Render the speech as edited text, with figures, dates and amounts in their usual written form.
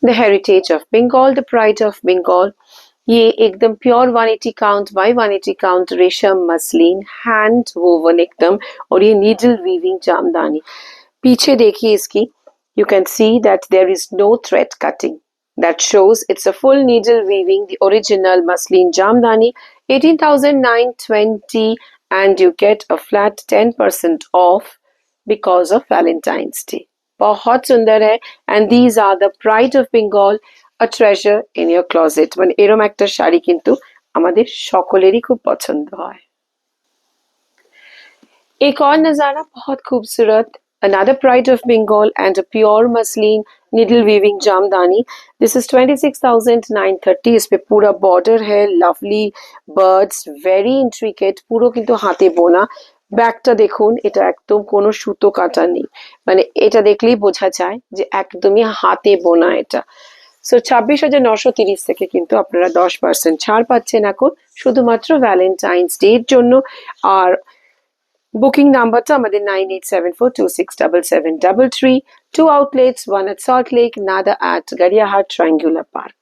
The heritage of Bengal, the pride of Bengal. ये एकदम pure 180 count by 180 count रेशम muslin, hand woven एकदम, और ये नीडल वीविंग जामदानी। पीछे देखिए इसकी, you can see that there is no thread cutting. That shows it's a full needle weaving, the original muslin jamdani, 18,920, and you get a flat 10% off because of Valentine's Day. बहुत सुंदर है, and these are the pride of Bengal, a treasure in your closet. মানে এরম একটা শাড়ি কিন্তু আমাদের সকলেরই খুব পছন্দ হয়। एक और नजारा बहुत खूबसूरत, another pride of Bengal and a pure muslin needle weaving jamdani. This is 26,930. इस पे पूरा border है, lovely birds, very intricate, পুরো কিন্তু হাতে বোনা। ব্যাগটা দেখুন, এটা একদম কোনো সুতো কাটা নেই, মানে এটা দেখলেই বোঝা যায় যে একদমই হাতে বোনা এটা। সো 26,930 থেকে কিন্তু আপনারা 10% ছাড় পাচ্ছেন এখন শুধুমাত্র ভ্যালেন্টাইন্স ডে এর জন্য। আর বুকিং নাম্বারটা আমাদের 9874267733। 2 outlets, one at Salt Lake, another at Gariahat Triangular Park.